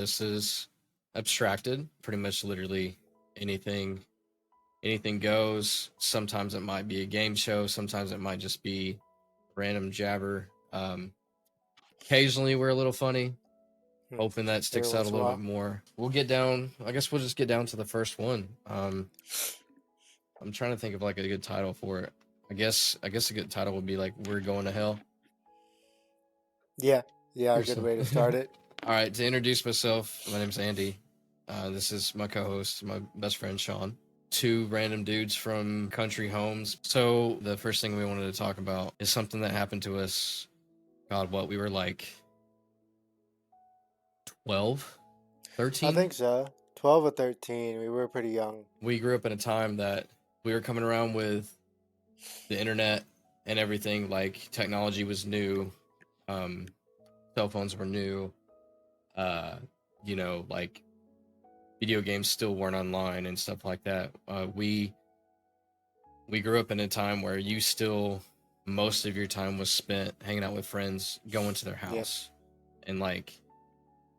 This is abstracted, pretty much literally anything goes. Sometimes it might be a game show, sometimes it might just be random jabber. Occasionally we're a little funny, Hmm. hoping that Every sticks out a once in a little bit while. more. I guess we'll just get down to the first one. I'm trying to think of like a good title for it. I guess a good title would be like "We're Going to Hell" Yeah, yeah, a or good way to start something. it. All right, to introduce myself, my name's Andy. This is my co-host, my best friend Shawn. Two random dudes from country homes. So the first thing we wanted to talk about is something that happened to us. God, what we were like 12, I 13. think so. 12 or 13. We were pretty young. We grew up in a time that we were coming around with the internet and everything. Like technology was new, um, cell phones were new. Uh, like video games still weren't online and stuff like that. We grew up in a time where you still most of your time was spent hanging out with friends, going to their Yep, house, and like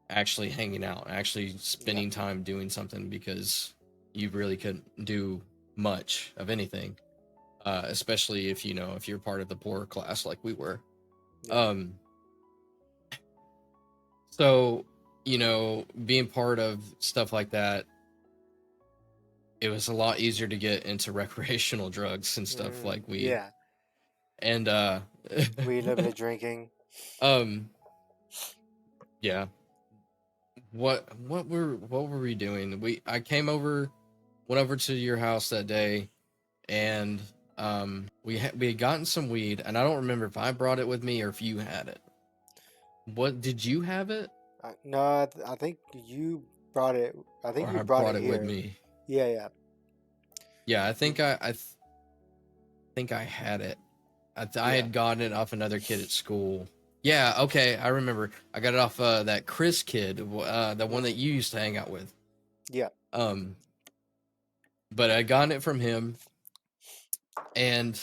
actually hanging out, actually yep, spending time doing something because you really couldn't do much of anything. Especially if if you're part of the poorer class like we were. yep. Um, so being part of stuff like that, it was a lot easier to get into recreational drugs and stuff like weed. Yeah, And we a little bit of drinking. um yeah. What were we doing? I came over, went over to your house that day, and we had gotten some weed, and I don't remember if I brought it with me or if you had it. What did you have it, No, I think you brought it. I think or you I brought brought it it with here. me? Yeah, yeah. Yeah, I You, think I think I had it. I yeah, had gotten it off another kid at school. Yeah, okay, I remember. I got it off that Chris kid, the one that mm, you used to hang out with. yeah, Um, but I gotten it from him, and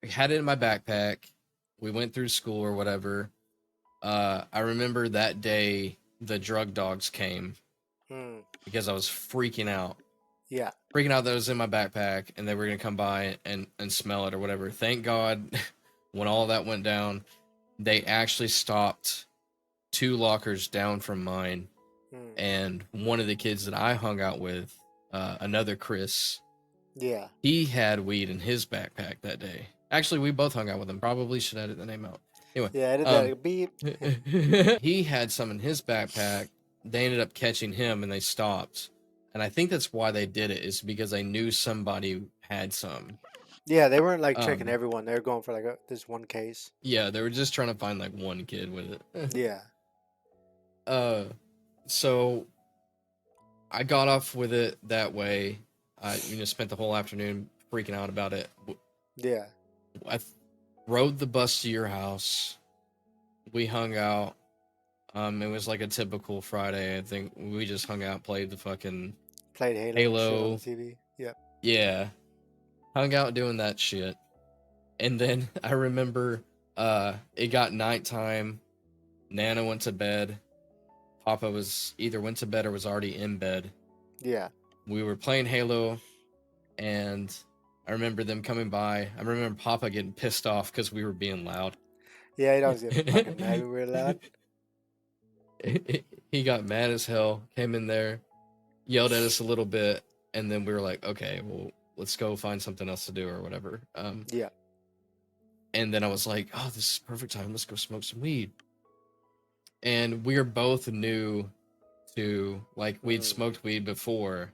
had it in my backpack. We went through school or whatever. I remember that day the drug dogs came mm, because I was yeah, freaking out that it was in my backpack and they were gonna come by and smell it or whatever. Thank God, when all that went down, they actually stopped two lockers down from mine, mm, and one of the kids that I hung out with, another Chris, yeah, he had weed in his backpack that day. Actually, we both hung out with him. Probably should edit the name out. Anyway, yeah. I did um, that. Beep. he had some in his backpack. They ended up catching him and they stopped. And I think that's why they did it, is because they knew somebody had some. Yeah, they weren't like checking Um, everyone. They were going for like this one case. yeah, they were just trying to find like one kid with it. Yeah, uh, so I got off with it that way. I spent the whole afternoon freaking out about it. yeah. I rode the bus to your house. We hung out. It was like a typical Friday. I think we just hung out, played the fucking Played Halo and shit on the Halo. TV. Yep. Yeah, hung out doing that shit. And then I remember it got nighttime. Nana went to bed. Papa was either went to bed or was already in bed. Yeah. We were playing Halo, and I remember them coming by. I remember Papa getting pissed off because we were being loud. Yeah, he'd always get fucking mad when we were loud. He got mad as hell, came in there, yelled at us a little bit, and then we were like, okay, well, let's go find something else to do or whatever. Yeah. And then I was like, oh, this is perfect time. Let's go smoke some weed. And we are both new to, like, we'd Mm. smoked weed before,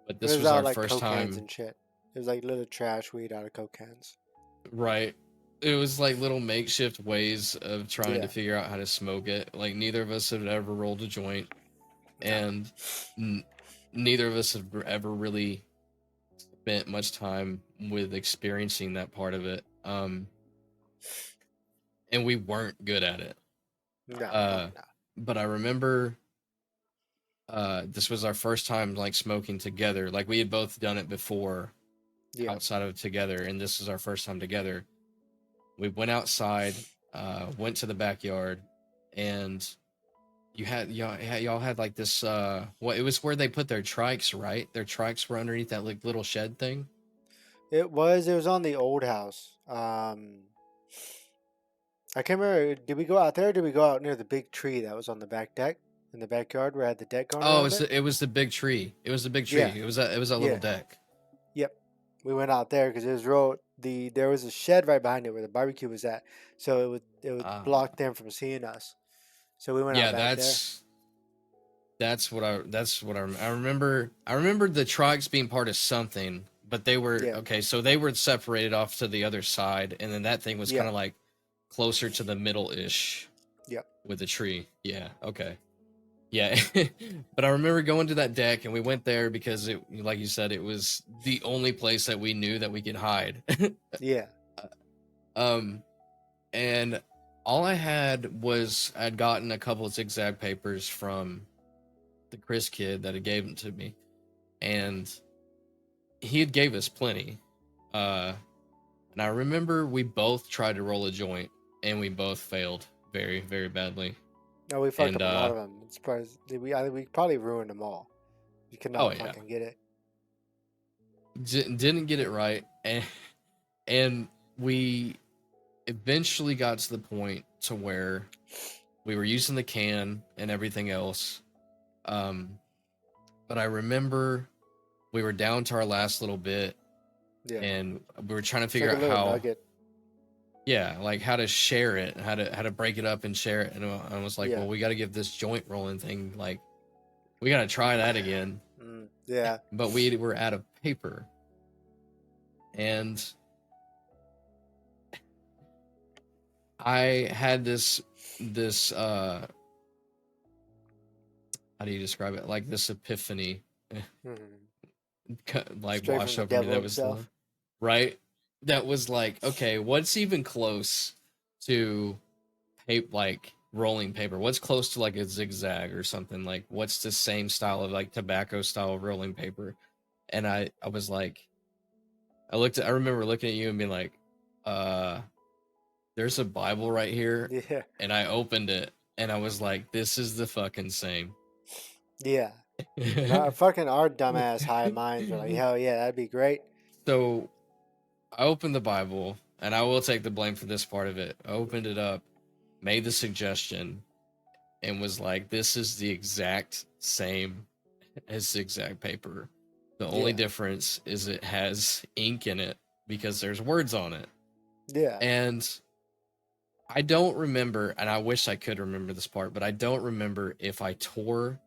but It this was was out our like first Coke cans time. and shit. It was like little trash weed out of Coke cans. Right. It was like little makeshift ways of trying to Yeah. figure out how to smoke it. Like, neither of us had ever rolled a joint, Nah. and n- neither of us have ever really spent much time with experiencing that part of it. And we weren't good at it. No, fuck Uh, no. but I remember this was our first time like smoking together. Like we had both done it before Yeah. outside of together, and this is our first time together. We went outside, went to the backyard, and y'all had like this well, it was where they put their trikes, right? Their trikes were underneath that like little shed thing. It was on the old house. I can't remember. Did we go out there? Or did we go out near the big tree that was on the back deck in the backyard where I had the deck going Oh, around it? it was the big tree. It was the big Yeah, tree. It was a little yeah, deck. yep. We went out there because it was real. There was a shed right behind it where the barbecue was at, so it would Uh block them from seeing us. So we went out yeah, back there. I remember. I remember the trikes being part of something, but they were Yeah, okay. So they were separated off to the other side, and then that thing was yeah, kind of like closer to the middle ish yeah, with the tree. Yeah. Okay. Yeah. But I remember going to that deck, and we went there because it, like you said, it was the only place that we knew that we could hide. yeah, um, and all I had was I'd gotten a couple of zigzag papers from the Chris kid that had gave them to me, and he had gave us plenty. Uh, and I remember we both tried to roll a joint, and we both failed very, very badly. no, we fucked And up a lot of them. It's surprised I think we probably ruined them all. We could oh not yeah, fucking get it. didn't get it right, and we eventually got to the point to where we were using the can and everything else. Um, but I remember we were down to our last little bit, Yeah, and we were trying to it's like figure a out little how, nugget. yeah, like how to share it, how to break it up and share it. And I was like, Yeah, well, we got to give this joint rolling thing, like, we got to try that again. yeah, But we were out of paper, and I had this how do you describe it? Like this epiphany, hmm like straight from wash the over me. devil That was himself. right. That was like, okay, what's even close to like rolling paper? What's close to like a zigzag or something? Like, what's the same style of like tobacco style rolling paper? And I was like, I remember looking at you and being like, uh, there's a Bible right here, Yeah, and I opened it and I was like, this is the fucking same. yeah. And our dumbass high minds were like, hell yeah, that'd be great. So I opened the Bible, and I will take the blame for this part of it. I opened it up, made the suggestion, and was like, this is the exact same as zigzag paper. The only Yeah, difference is it has ink in it because there's words on it. yeah. And I don't remember, and I wish I could remember this part, but I don't remember if I tore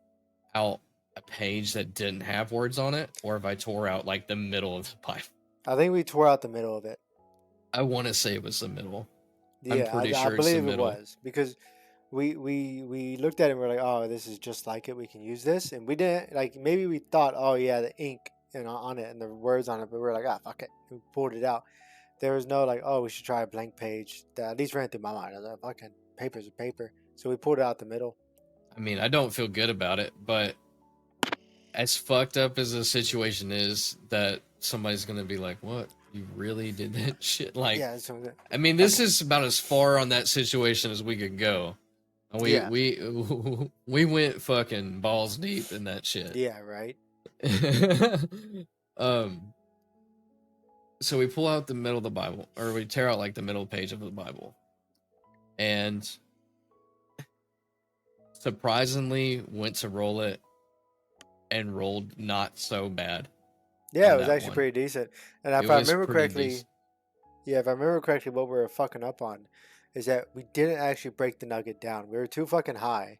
out a page that didn't have words on it or if I tore out like the middle of the Bible. I think we tore out the middle of it. I want to say it was the middle. I'm Yeah, pretty I sure it's the believe it middle. was because we looked at it and we're like, oh, this is just like it. We can use this, and we didn't like. Maybe we thought, oh yeah, the ink on it and the words on it, but we are like, ah, fuck it. We pulled it out. There was no like, oh, we should try a blank page. That at least ran through my mind. I was like, fucking paper's a paper. So we pulled it out the middle. I mean, I don't feel good about it, but as fucked up as the situation is, that somebody's gonna be like, "What? You really did that shit?" Like, Yeah, so I mean, this is about as far on that situation as we could go. And we yeah, we we went fucking balls deep in that shit. yeah, right. um, so we pull out the middle of the Bible, or we tear out like the middle page of the Bible, and surprisingly went to roll it and rolled not so bad Yeah, on it was that actually one. pretty decent. And It if I was remember pretty correctly, decent. yeah, if I remember correctly, what we were fucking up on is that we didn't actually break the nugget down. We were too fucking high.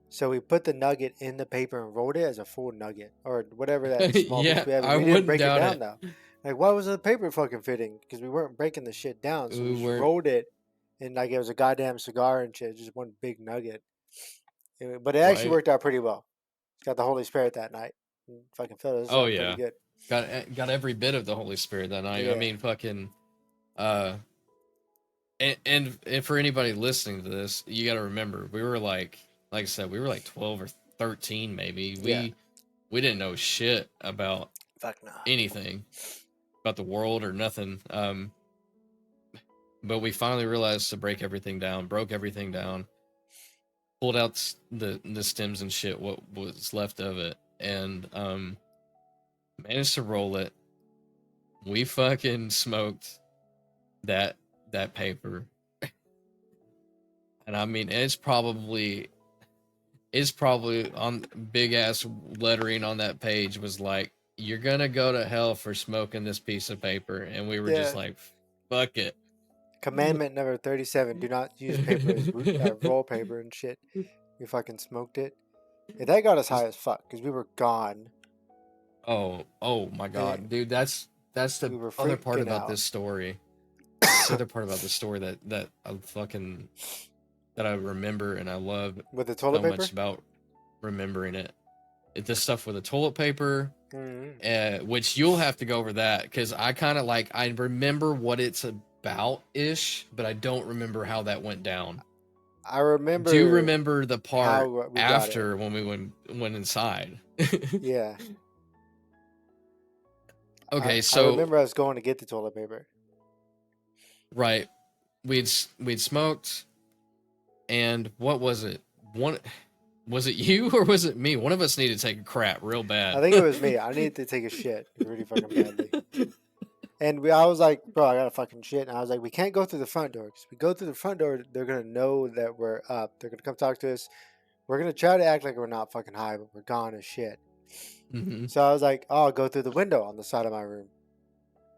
So we put the nugget in the paper and wrote it as a full nugget or whatever that small piece Yeah, we had. But I we didn't wouldn't break it doubt down it. though. Like, why was the paper fucking fitting? Because we weren't breaking the shit down. So we We just weren't rolled it and like it was a goddamn cigar and shit, just one big nugget. But it actually right. worked out pretty well. Got the Holy Spirit that night. And fucking filled us Oh up pretty yeah, good. got every bit of the Holy Spirit that night. I Yeah. mean, fucking, uh, and for anybody listening to this, you got to remember, we were like I said, we were like 12 or 13, maybe. Yeah. We didn't know shit about Fuck no. anything, about the world or nothing. But we finally realized to break everything down, broke everything down, pulled out the stems and shit, what was left of it, and managed to roll it. We fucking smoked that that paper, and I mean it's probably on big ass lettering on that page was like, "You're gonna go to hell for smoking this piece of paper," and we were just Yeah. like, "Fuck it." Commandment number 37: do not use paper as roll paper and shit. We fucking smoked it. Yeah, that got us high as fuck because we were gone Oh my and god, dude, that's the we were other part freaking about out. this story. That's the other part about this story that I fucking that I remember and I love With the toilet so much paper? about remembering it. It's the stuff with the toilet paper, Mm-hmm. which you'll have to go over that because I kind of like I remember what it's about ish, but I don't remember how that went down. I Do remember remember the part how we got it. after when we went inside. Yeah. Okay, I so remember us going to get the toilet paper. right, we'd smoked, and what was it? One was it you or was it me? One of us needed to take a crap real I bad. think it was me. I needed to take a shit really fucking badly. And I was like, bro, I got to fucking shit. And I was like, we can't go through the front door. Because if we go through the front door, they're going to know that we're up. They're going to come talk to us. We're going to try to act like we're not fucking high, but we're gone as shit. Hmm. So I was like, oh, I'll go through the window on the side of my room.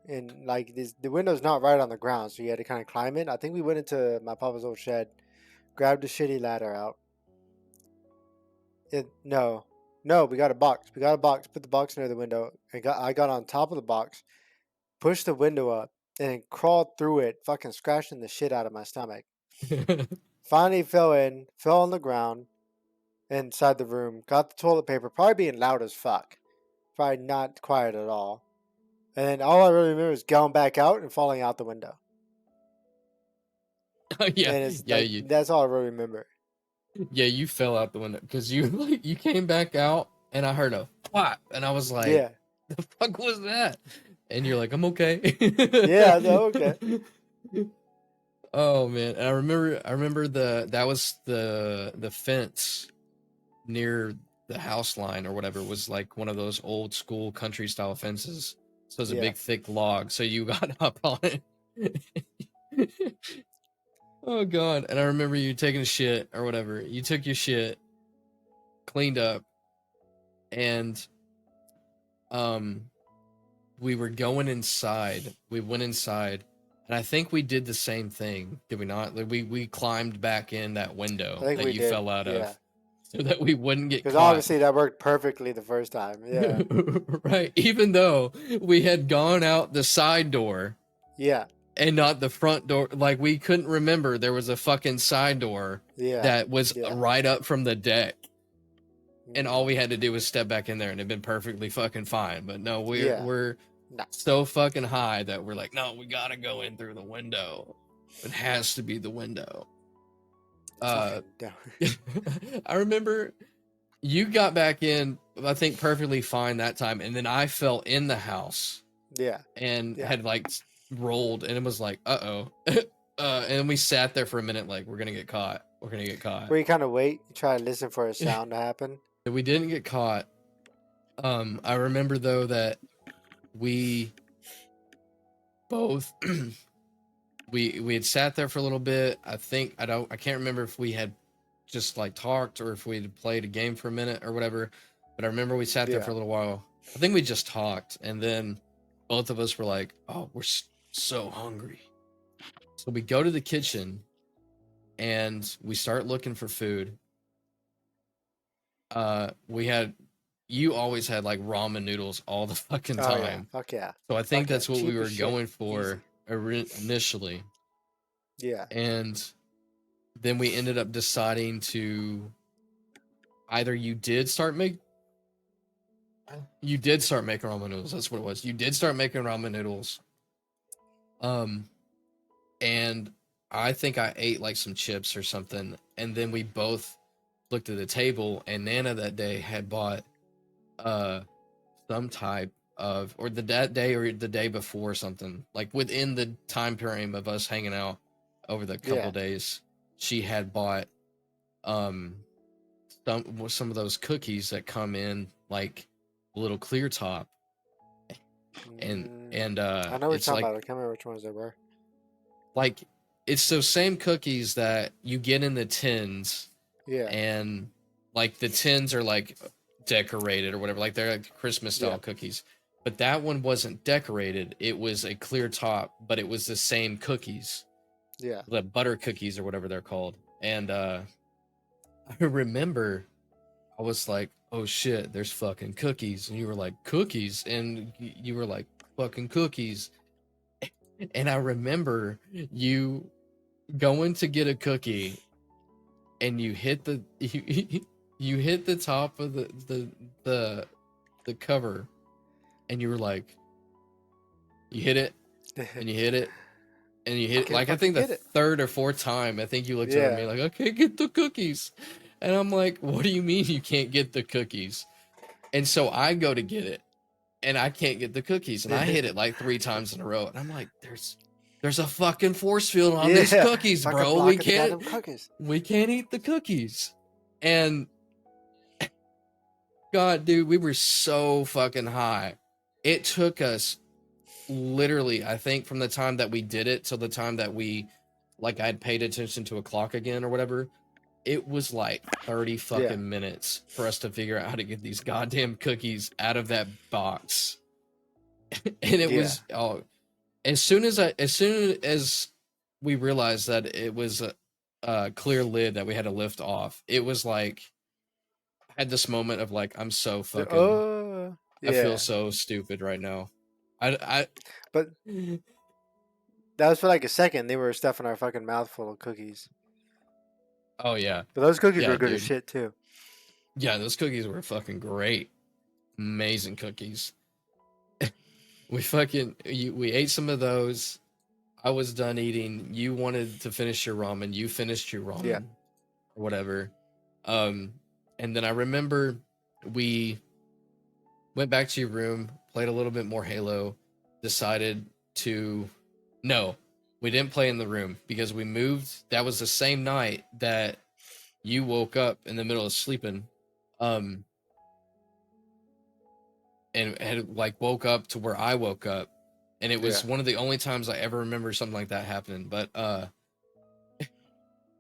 And like the window's not right on the ground. So you had to kind of climb it. I think we went into my papa's old shed, grabbed a shitty ladder out. No, no, we got a box. We got a box, put the box near the window. I got on top of the box, pushed the window up, and then crawled through it, fucking scratching the shit out of my stomach. Finally fell on the ground inside the room, got the toilet paper, probably being loud as fuck. Probably not quiet at all. And then all I really remember is going back out and falling out the window. Yeah, And it's yeah, like, that's all I really remember. you fell out the window because you like you came back out and I heard a flap and I was like, Yeah. "The fuck was that?" And you're like, "I'm okay." Yeah, no, okay. Oh man, and I remember that was the fence near the house line or whatever was like one of those old school country style fences. So it's a Yeah. big thick log. So you got up on it. Oh god. And I remember you taking a shit or whatever. You took your shit, cleaned up, and um we were going inside. We went inside, and I think we did the same thing. Did we not? Like we climbed back in that I window think that we you did. fell out Yeah. of so that we wouldn't get Because caught. obviously that worked perfectly the first time. Yeah. Right. Even though we had gone out the side door Yeah. and not the front door, like we couldn't remember there was a fucking side door Yeah. that was Yeah. right up from the deck. And all Mm-hmm. we had to do was step back in there and it'd been perfectly fucking fine. But no, Yeah. we're Nah. so fucking high that we're like, no, we gotta go in through the window. It has to be the window. Uh, Fucking down. I remember you got back in, I think, perfectly fine that time, and then I fell in the house Yeah. and Yeah. had like rolled, and it was like, and we sat there for a minute, like we're gonna get caught. We're gonna get caught. Where you kind of wait, you try to listen for a sound to happen. We didn't get caught. I remember though that we both we had sat there for a little bit. I can't remember if we had just like talked or if we had played a game for a minute or whatever. But I remember we sat there Yeah. for a little while. I think we just talked, and then both of us were like, "Oh, we're so hungry." So we go to the kitchen and we start looking for food. We had you always had like ramen noodles all the fucking Oh yeah. time. Fuck yeah. So I think Fuck yeah. that's what we Cheap as were shit. going Easy. for initially. Yeah. And then we ended up deciding to either you did start making ramen noodles. That's what it was. You did start making ramen noodles. Um, and I think I ate like some chips or something. And then we both looked at the table, and Nana that day had bought uh some type of or that day or the day before something like within the time frame of us hanging out over the couple Yeah. days. She had bought um some of those cookies that come in like a little clear top, and Mm, and I know what you're it's talking about. I can't remember which ones they were. like it's those same cookies that you get in the tins, Yeah, and like the tins are like decorated or whatever, like they're like Christmas yeah, style cookies. But that one wasn't decorated. It was a clear top, but it was the same cookies, yeah. the butter cookies or whatever they're called. And I remember I was like, "Oh shit, there's fucking cookies." And you were like, "Cookies?" And you were like, "Fucking cookies." And I remember you going to get a cookie, and you hit the you hit the top of the the cover, and you were like, you hit it, and you hit it, and you I hit it. can't Like I fucking think the get it. third or fourth time, I think you looked over at me Yeah. like, "Okay, get the cookies," and I'm like, "What do you mean you can't get the cookies?" And so I go to get it, and I can't get the cookies, and I hit it like 3 times in a row, and I'm like, there's a fucking force field on these Yeah. cookies, Fucking bro. blocking the goddamn cookies. We can't eat the cookies. And God, dude, we were so fucking high. It took us literally, I think, from the time that we did it till the time that we, like, I'd paid attention to a clock again or whatever. It was like 30 Yeah. fucking minutes for us to figure out how to get these goddamn cookies out of that box. And it Yeah. was, oh, as soon as we realized that it was a clear lid that we had to lift off, it was like, I had this moment of like, I'm so fucking, Oh. I feel Yeah. so stupid right now. I But that was for like a second. They were stuffing our fucking mouth full of cookies. oh yeah, But those cookies yeah, were good as dude, shit too. yeah, those cookies were fucking great, amazing cookies. We ate some of those. I was done eating. You wanted to finish your ramen. You finished your Yeah. ramen or whatever. Um, and then I remember we went back to your room, played a little bit more Halo, decided to no, we didn't play in the room because we moved. That was the same night that you woke up in the middle of sleeping. Um, and had like woke up to where I woke up. And it Yeah. was one of the only times I ever remember something like that happening. But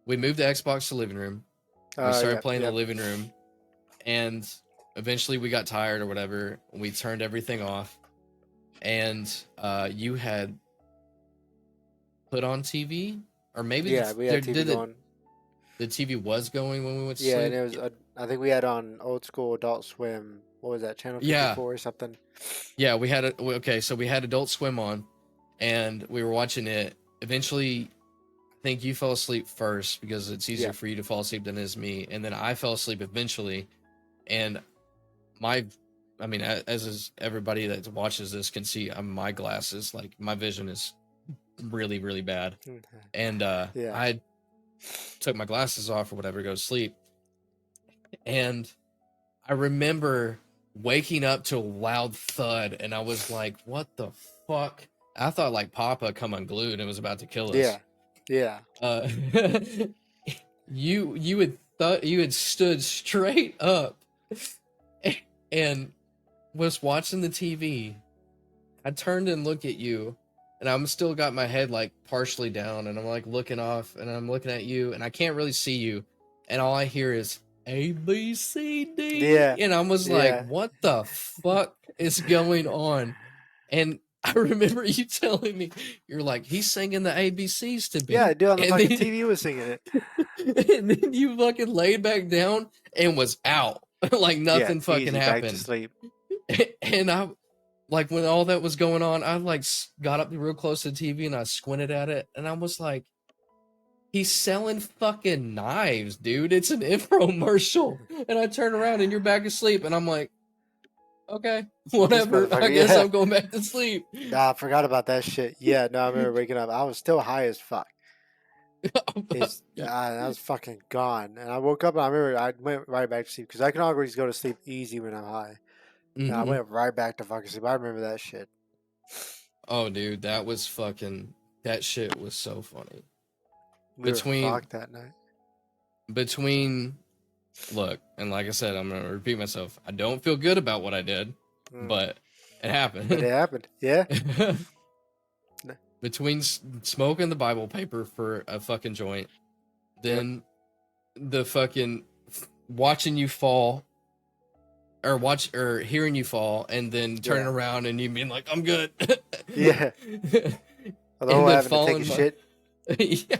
we moved the Xbox to living room. We started Yep. playing the Yep. living room, and eventually we got tired or whatever. We turned everything off, and you had put on TV, or maybe Yeah. We had TV did it. going. The TV was going when we went to Yeah, and sleep. it was. I think we had on old school Adult Swim. What was that? Channel Yeah, 54 or something. yeah. We had it. Okay, so we had Adult Swim on, and we were watching it. Eventually, I think you fell asleep first because it's easier Yeah. for you to fall asleep than it is me. And then I fell asleep eventually. And my, I mean, as is everybody that watches this can see, my glasses, like my vision is really, really bad. And Yeah. I took my glasses off or whatever to go to sleep. And I remember waking up to a loud thud. And I was like, what the fuck? I thought like Papa come unglued and was about to kill us. Yeah. Yeah. Uh, you had thought you had stood straight up and was watching the TV. I turned and looked at you, and I'm still got my head like partially down, and I'm like looking off, and I'm looking at you, and I can't really see you, and all I hear is ABCD, Yeah. and I was like, Yeah. what the fuck is going on? And I remember you telling me, you're like, he's singing the ABCs to Yeah, me. dude on the And fucking then, TV was singing it. and then you fucking laid back down and was out. Like Yeah, nothing fucking easy back to happened. sleep. And I, like, when all that was going on, I like got up real close to the TV and I squinted at it. And I was like, he's selling fucking knives, dude. It's an infomercial. And I turn around and you're back asleep. And I'm like, okay, This whatever. I motherfucker, guess yeah. I'm going back to sleep. Nah, I forgot about that shit. Yeah, no, I remember waking up. I was still high as fuck. I was fucking gone. And I woke up and I remember I went right back to sleep because I can always go to sleep easy when I'm high. And I Mm-hmm. went right back to fucking sleep. I remember that shit. Oh, dude, that was fucking. That shit was so funny. We were Between fucked that night. between look, and like I said, I'm gonna repeat myself. I don't feel good about what I did, Mm. but it But it happened. happened. Yeah. Between smoking the Bible paper for a fucking joint, Yep. then the fucking watching you fall or hearing you fall and then turning Yeah. around and you being like, I'm good. Yeah. And Although then having to take a falling shit. yeah,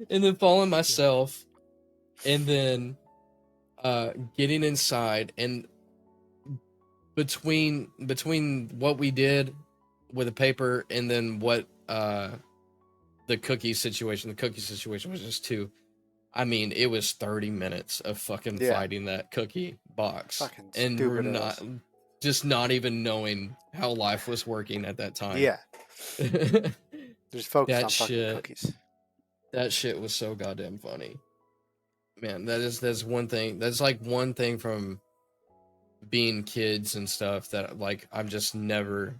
and then falling Yeah. myself and then getting inside and between what we did with the paper and then what the cookie situation was just too. I mean, it was 30 minutes of fucking Yeah. fighting that cookie box. Fucking And we're stupid not ass. just not even knowing how life was working at that time. Yeah. Just focused that on fucking shit cookies. that shit was so goddamn funny. Man, that's one thing. That's like one thing from being kids and stuff that like I'm just never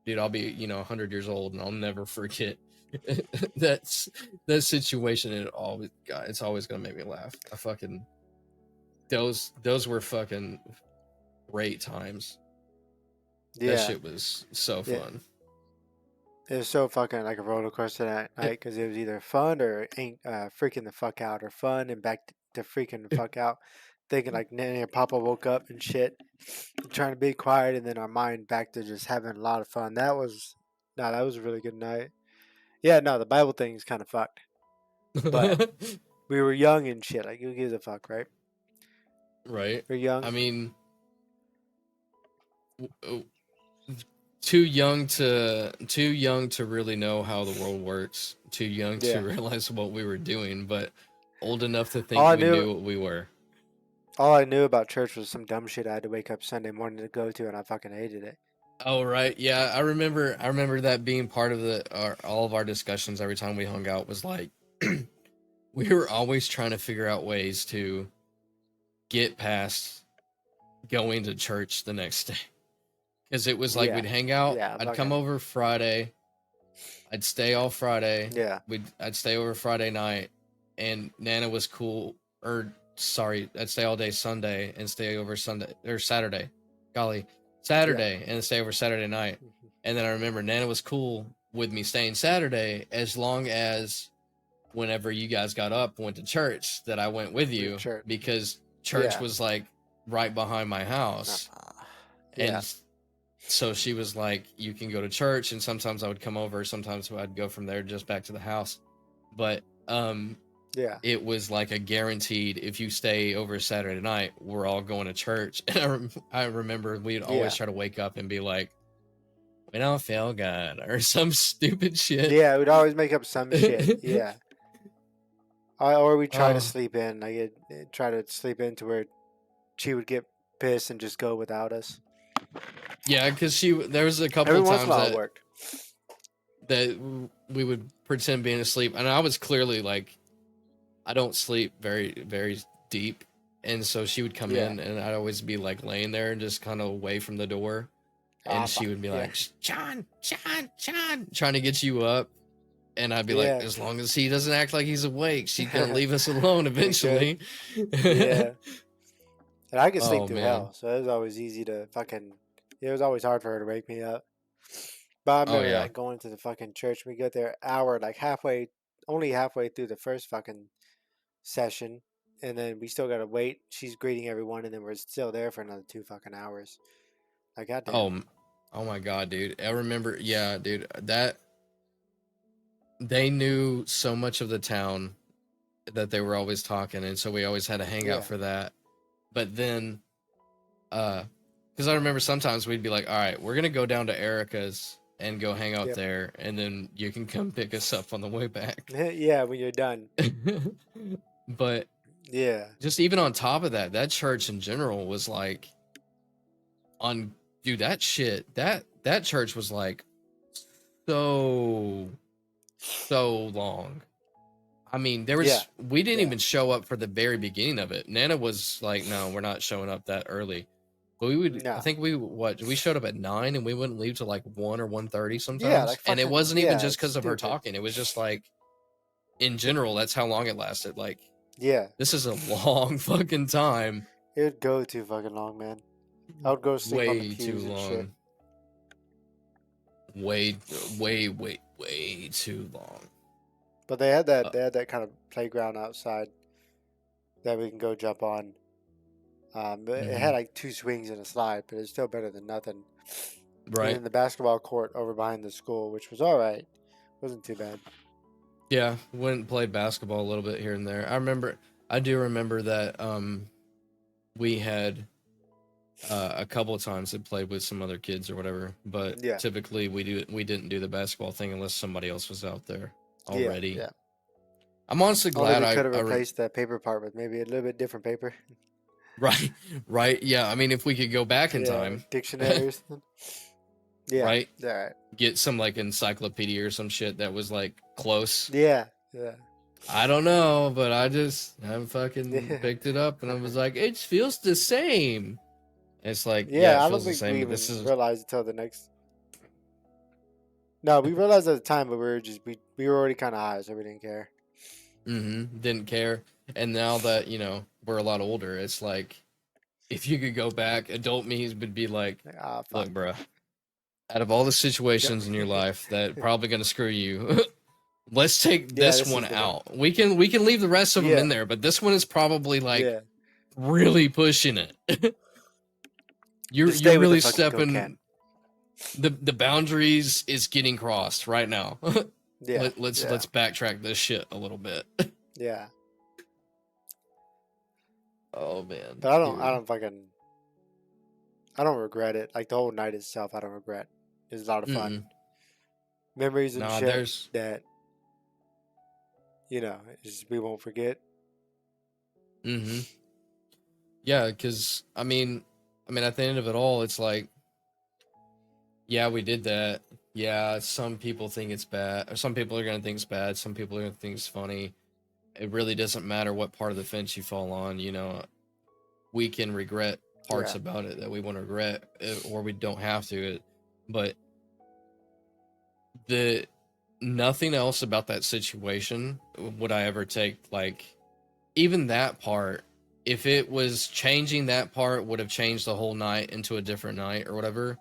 dude, I'll be, 100 years old and I'll never forget that's that situation. It's always gonna make me laugh. I fucking those were fucking great times. That Yeah. shit was so Yeah. fun. It was so fucking like a roller coaster that night because it was either fun or ain't freaking the fuck out, or fun and back to freaking the fuck out. Thinking like Nanny and Papa woke up and shit, trying to be quiet, and then our mind back to just having a lot of fun. That was a really good night. Yeah, no, the Bible thing is kind of fucked, but we were young and shit. Like, who gives a fuck, right? Right. We're young. I mean, w- too young to really know how the world works. Too young to Yeah. realize what we were doing, but old enough to All think I we knew, knew what we were. all I knew about church was some dumb shit I had to wake up Sunday morning to go to, and I fucking hated it. Oh right, yeah. I remember that being part of all of our discussions every time we hung out was like we were always trying to figure out ways to get past going to church the next day. Because it was like Yeah. we'd hang out, Yeah. I'd come Fucking. over Friday, I'd stay all Friday, Yeah. I'd stay over Friday night, and Nana was cool. Or sorry, I'd stay all day Sunday and stay over Sunday or Saturday. Golly, Yeah. Saturday and stay over Saturday night. Mhm. And then I remember Nana was cool with me staying Saturday as long as whenever you guys got up and went to church that I went with The you church. because church Yeah. was like right behind my house. Yeah. And so she was like, you can go to church, and sometimes I would come over, sometimes I'd go from there just back to the house. But Yeah. it was like a guaranteed, if you stay over Saturday night, we're all going to church. And I remember we'd always Yeah. try to wake up and be like, we don't feel good or some stupid shit. Yeah. We'd always make up some shit. Yeah. Or we try to Oh sleep in. Like, try to sleep in to where she would get pissed and just go without us. yeah, because there was a couple Every of once in a times while it that worked. we would pretend being asleep, and I was clearly like, I don't sleep very very deep, and so she would come Yeah. in, and I'd always be like laying there and just kind of away from the door, Ah, and she fuck. would be Yeah. like, John, trying to get you up, and I'd be like, Yeah. as long as he doesn't act like he's awake, she's gonna leave us alone eventually. Yeah. And I could sleep Oh through man. hell, so it was always easy to fucking. It was always hard for her to wake me up. But I Oh remember yeah. like going to the fucking church. We get there hour, like only halfway through the first fucking session, and then we still gotta wait. She's greeting everyone, and then we're still there for another 2 fucking hours. Like, goddamn. Oh my god, dude. I remember, yeah, dude, that they knew so much of the town that they were always talking, and so we always had to hang out Yeah. for that. But then because I remember sometimes we'd be like, all right, we're gonna go down to Erica's and go hang out Yep. there, and then you can come pick us up on the way back. Yeah, when you're done. But Yeah. just even on top of that, that church in general was like on dude, that church was like so long. I mean, Yeah. we didn't Yeah. even show up for the very beginning of it. Nana was like, no, we're not showing up that early. But I No. think we showed up at 9 and we wouldn't leave till like 1 or 1:30 Yeah, sometimes. like And it fucking. wasn't even Yeah, just it's because of her stupid. talking. It was just like in general, that's how long it lasted. Like Yeah, This is a long fucking time. it would go too fucking long, man. I would go sleep on the Way too pews and shit. long. Way, way too long. But they had that Uh, they had that kind of playground outside that we can go jump on. But it had mhm. like 2 swings and a slide, but it's still better than nothing. And Right. then the basketball court over behind the school, which was all right, wasn't too bad. Yeah, went and played basketball a little bit here and there. I do remember that we had a couple of times had played with some other kids or whatever, but Yeah, typically we didn't do the basketball thing unless somebody else was out there yeah, already. yeah. I'm honestly Only glad we could have replaced that paper part with maybe a little bit different paper. right, right. Yeah, I mean if we could go back in Yeah, time, like dictionary or something. Yeah, right? all right. Get some like encyclopedia or some shit that was like close. Yeah, yeah, I don't know, but I fucking yeah. picked it up and I was like, it feels the same. It's like, yeah, Yeah, it I don't feels the think same, we but this even is realized until the next. No, we realized at the time, but we were already kind of high, so we didn't care. didn't care. And now that, we're a lot older, it's like if you could go back, adult me would be like, Like, ah, fuck. look, bro, out of all the Yep. situations in your life that probably gonna screw you, let's take Yeah, this this one is the one. out. We can leave the rest of them Yeah, in there, but this one is probably like yeah. really pushing it. you're Just you're stay with the really fucking cocaine. stepping the boundaries is getting crossed right now. Yeah, Let's yeah, backtrack this shit a little bit. yeah. Oh man, But I dude. don't fucking, I don't regret it. Like the whole night itself, I don't regret. It was a lot of fun, Mm-mm. memories and Nah, shit there's that we won't forget. mm-hmm. Yeah, because I mean, at the end of it all, it's like, yeah, we did that. Yeah, some people think it's bad, or some people are gonna think it's bad. Some people are gonna think it's funny. It really doesn't matter what part of the fence you fall on. We can regret parts Yeah, about it that we want to regret, or we don't have to. But the nothing else about that situation would I ever take, like, even that part, if it was changing that part would have changed the whole night into a different night or whatever,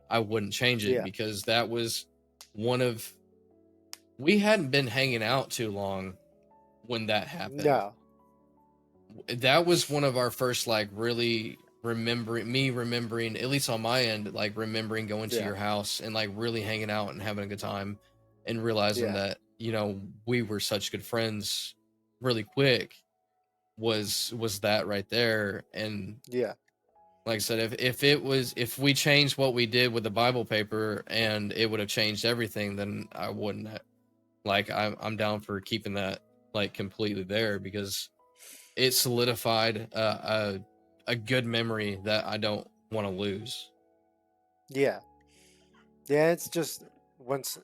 I wouldn't change it yeah. because that was one of we hadn't been hanging out too long when that happened. No. That was one of our first, like, really remembering, at least on my end, like remembering going to Yeah, your house and like really hanging out and having a good time and realizing yeah, that we were such good friends really quick was that right there. And yeah, like I said, if we changed what we did with the Bible paper and it would have changed everything, then I wouldn't like I'm down for keeping that like completely there because it solidified a good memory that I don't want to lose. yeah. Yeah, it's just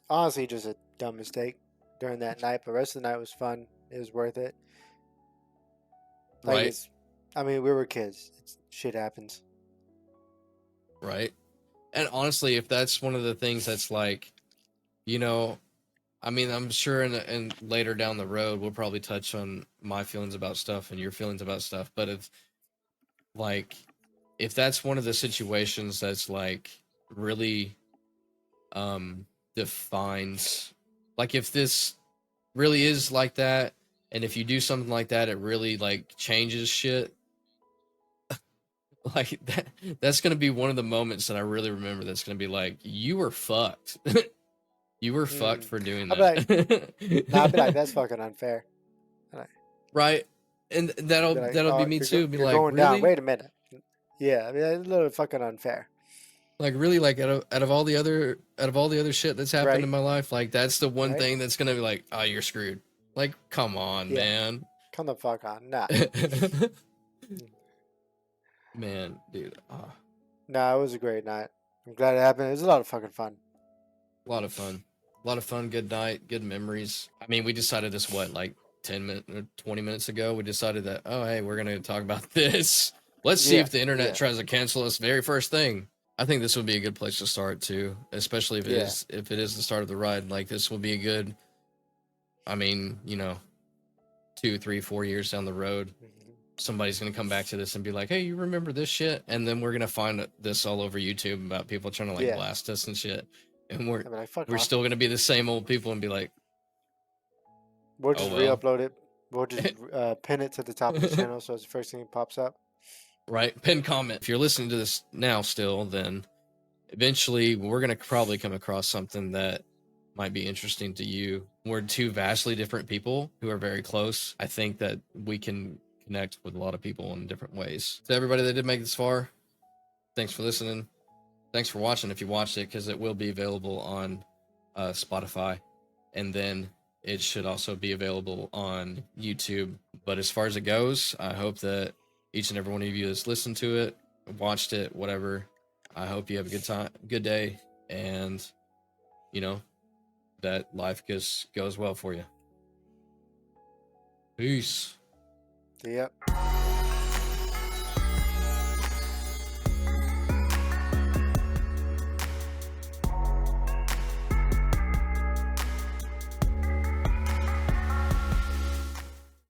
honestly just a dumb mistake during that night. But the rest of the night was fun. It was worth it. Like Right, I mean, we were kids. Shit happens. right. And honestly, if that's one of the things that's like, you know, I mean, I'm sure in later down the road we'll probably touch on my feelings about stuff and your feelings about stuff. But like if that's one of the situations that's like really defines, like if this really is like that, and if you do something like that, it really like changes shit. Like that's gonna be one of the moments that I really remember. That's gonna be like, you were fucked. You were fucked Mm. for doing I'll be like, nah, I'll be like, that. that's fucking unfair. And Right, and be like, that'll be oh, me too. Be you're like, going down. really, Wait a minute. Yeah, I mean, it's a little fucking unfair, like really, like out of all the other shit that's happened in right? my life, like that's the one Right? thing that's gonna be like, oh, you're screwed. Like, come on, Yeah. man. Come the fuck on. Nah. Man, dude, Nah, it was a great night. I'm glad it happened. It was a lot of fucking fun. a lot of fun, good night, good memories. I mean, we decided this what, like 10 minutes or 20 minutes ago. We decided that, oh, hey, we're gonna talk about this. Let's see Yeah. if the internet Yeah. tries to cancel us very first thing. I think this would be a good place to start too, especially Yeah. if it is the start of the ride. Like this will be a good, I mean, 2, 3, 4 years down the road, somebody's gonna come back to this and be like, "Hey, you remember this shit?" And then we're gonna find this all over YouTube about people trying to like Yeah. blast us and shit, and we're I'd be like, fuck we're off. still gonna be the same old people and be like, We'll "Oh just well." re-upload it. We'll just pin it to the top of the channel so it's the first thing that pops up. Right? Pin comment. If you're listening to this now still, then eventually we're going to probably come across something that might be interesting to you. We're two vastly different people who are very close. I think that we can connect with a lot of people in different ways. To everybody that did make this far, thanks for listening. Thanks for watching if you watched it, because it will be available on Spotify. And then it should also be available on YouTube. But as far as it goes, I hope that each and every one of you that's listened to it, watched it, whatever, I hope you have a good time, good day, and you know that life goes well for you. Peace. Yep.